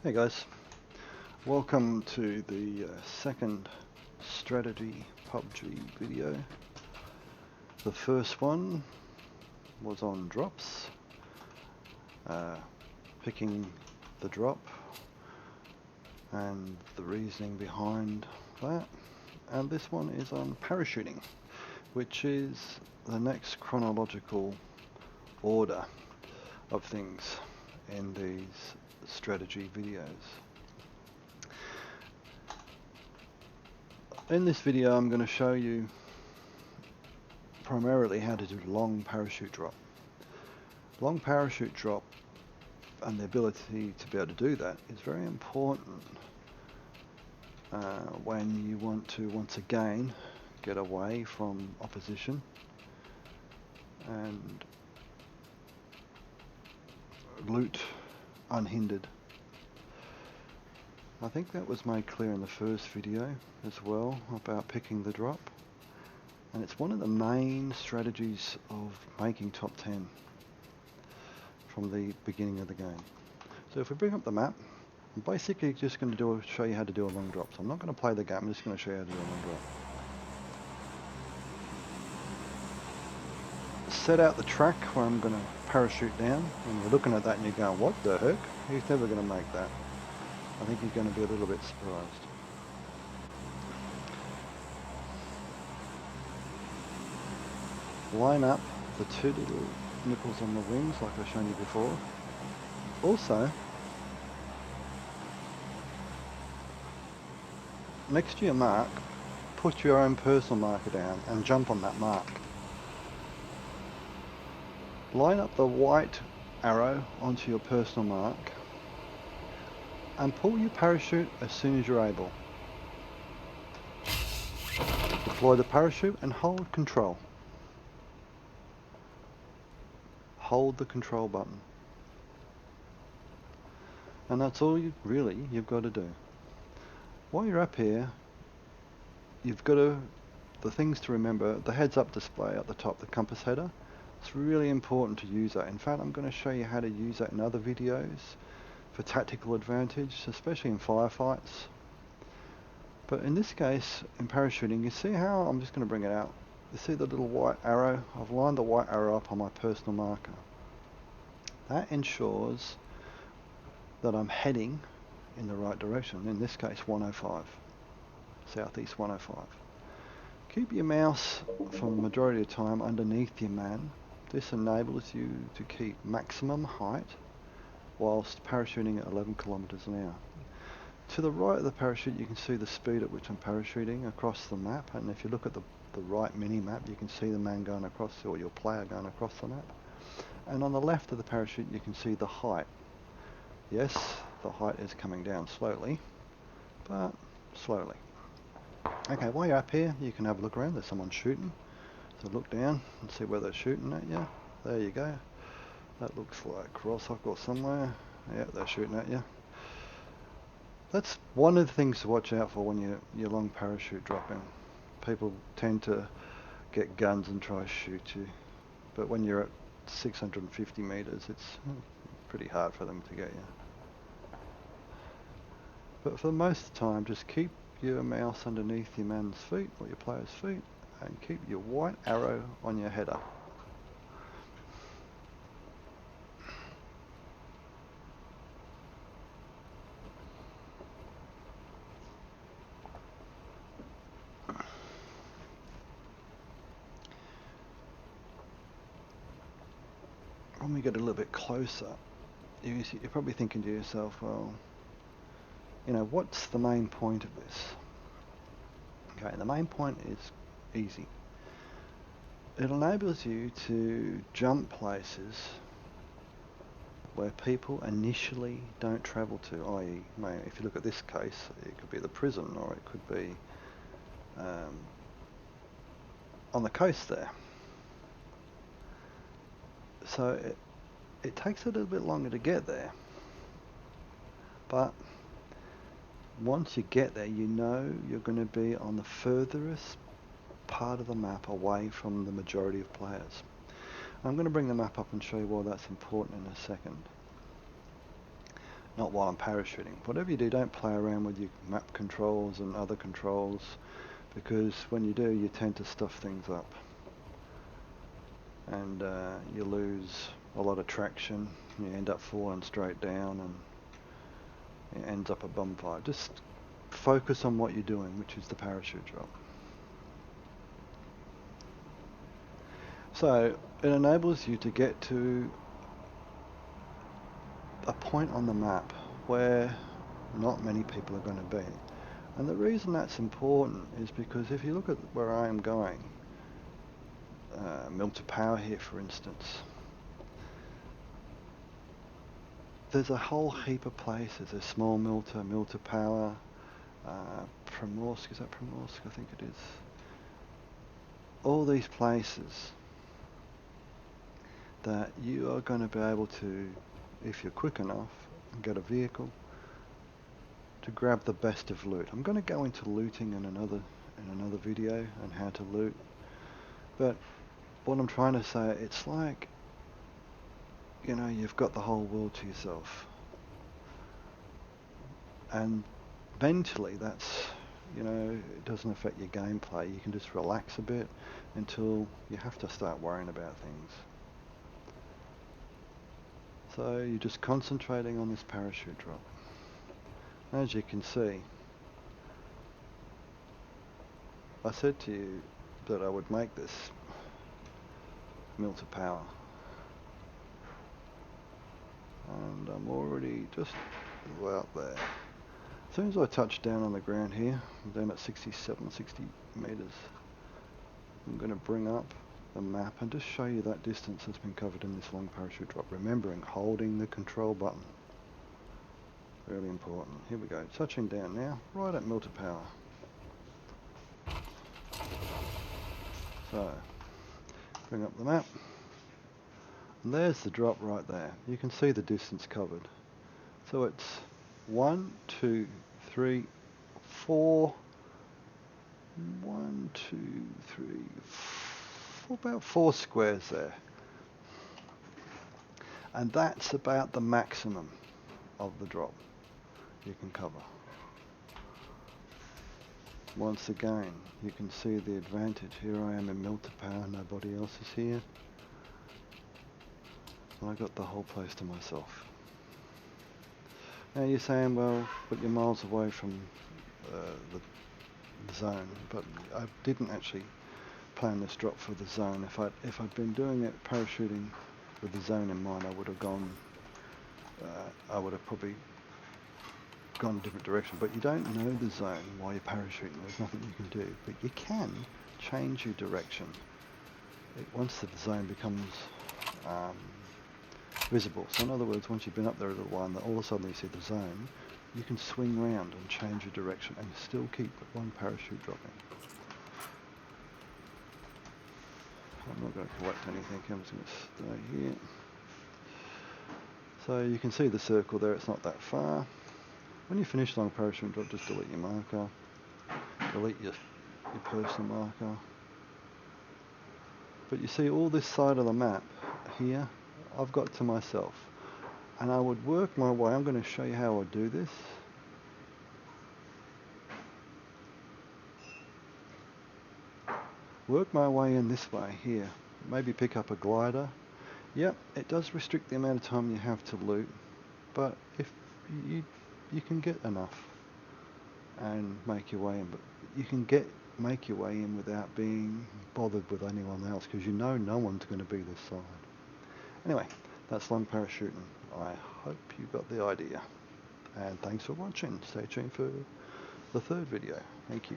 Hey guys, welcome to the second strategy Pubg video. The first one was on drops, picking the drop and the reasoning behind that, and this one is on parachuting, which is the next chronological order of things in these strategy videos. In this video I'm going to show you primarily how to do long parachute drop. Long parachute drop and the ability to be able to do that is very important when you want to once again get away from opposition and loot unhindered. I think that was made clear in the first video as well about picking the drop, and it's one of the main strategies of making top 10 from the beginning of the game. So if we bring up the map, I'm basically just going to show you how to do a long drop. So I'm not going to play the game, I'm just going to show you how to do a long drop. Set out the track where I'm going to parachute down, and you're looking at that and you're going, what the heck? He's never going to make that. I think he's going to be a little bit surprised. Line up the two little nipples on the wings like I've shown you before. Also, next to your mark, put your own personal marker down and jump on that mark. Line up the white arrow onto your personal mark and pull your parachute as soon as you're able. Deploy the parachute and hold control. Hold the control button. And that's all you've got to do. While you're up here, you've got the things to remember, the heads-up display at the top, the compass header. It's really important to use that. In fact, I'm going to show you how to use that in other videos for tactical advantage, especially in firefights. But in this case, in parachuting, you see how, I'm just going to bring it out, you see the little white arrow? I've lined the white arrow up on my personal marker. That ensures that I'm heading in the right direction, in this case 105, southeast 105. Keep your mouse for the majority of the time underneath your man. This enables you to keep maximum height whilst parachuting at 11 kilometers an hour. To the right of the parachute you can see the speed at which I'm parachuting across the map, and if you look at the right mini map you can see the man going across, or your player going across the map. And on the left of the parachute you can see the height. Yes, the height is coming down slowly, but slowly. Okay, while you're up here you can have a look around, there's someone shooting. So look down and see where they're shooting at you. There you go. That looks like Rossock somewhere. Yeah, they're shooting at you. That's one of the things to watch out for when you're long parachute dropping. People tend to get guns and try to shoot you, but when you're at 650 meters it's pretty hard for them to get you. But for the most of the time just keep your mouse underneath your man's feet or your player's feet and keep your white arrow on your header. When we get a little bit closer, you're probably thinking to yourself, well, you know, what's the main point of this? Okay, the main point is easy. It enables you to jump places where people initially don't travel to, i.e., if you look at this case, it could be the prison or it could be on the coast there. So it takes a little bit longer to get there, but once you get there you know you're going to be on the furthest part of the map away from the majority of players. I'm going to bring the map up and show you why that's important in a second. not while I'm parachuting. Whatever you do, don't play around with your map controls and other controls, because when you do, you tend to stuff things up. And you lose a lot of traction, you end up falling straight down, and it ends up a bum fight. Just focus on what you're doing, which is the parachute drop. So it enables you to get to a point on the map where not many people are going to be. And the reason that's important is because if you look at where I am going, Milter Power here for instance, there's a whole heap of places. There's Small Milter, Milter Power, Primorsk, is that Primorsk? I think it is. All these places that you are going to be able to, if you're quick enough and get a vehicle, to grab the best of loot. I'm going to go into looting in another video and how to loot. But what I'm trying to say, it's like, you know, you've got the whole world to yourself. And mentally that's, you know, it doesn't affect your gameplay. You can just relax a bit until you have to start worrying about things. So you're just concentrating on this parachute drop. As you can see, I said to you that I would make this Milter Power. And I'm already just out there. As soon as I touch down on the ground here, I'm down at 60 meters. I'm going to bring up the map and just show you that distance that's been covered in this long parachute drop. Remembering holding the control button. Really important. Here we go. Touching down now, right at Milter Power. So, bring up the map. And there's the drop right there. You can see the distance covered. So it's 1, 2, 3, 4. 1, 2, 3, 4, about 4 squares there. And that's about the maximum of the drop you can cover. Once again, you can see the advantage. Here I am in Milter Power, nobody else is here. And I got the whole place to myself. Now you're saying, well, but you're miles away from the zone, but I didn't actually plan this drop for the zone. If I'd been doing it parachuting with the zone in mind, I would have probably gone a different direction. But you don't know the zone while you're parachuting. There's nothing you can do, but you can change your direction once the zone becomes visible. So in other words, once you've been up there a little while and all of a sudden you see the zone, you can swing round and change your direction and still keep one parachute dropping. I'm not going to collect anything, I'm just going to stay here. So you can see the circle there, it's not that far. When you finish long parachute drop, just delete your marker, delete your personal marker. But you see all this side of the map here, I've got to myself. And I would work my way, I'm going to show you how I do this. Work my way in this way here. Maybe pick up a glider. Yep, it does restrict the amount of time you have to loot, but if you can get enough and make your way in, but you can make your way in without being bothered with anyone else, because you know no one's going to be this side. Anyway, that's long parachuting. I hope you got the idea, and thanks for watching. Stay tuned for the third video. Thank you.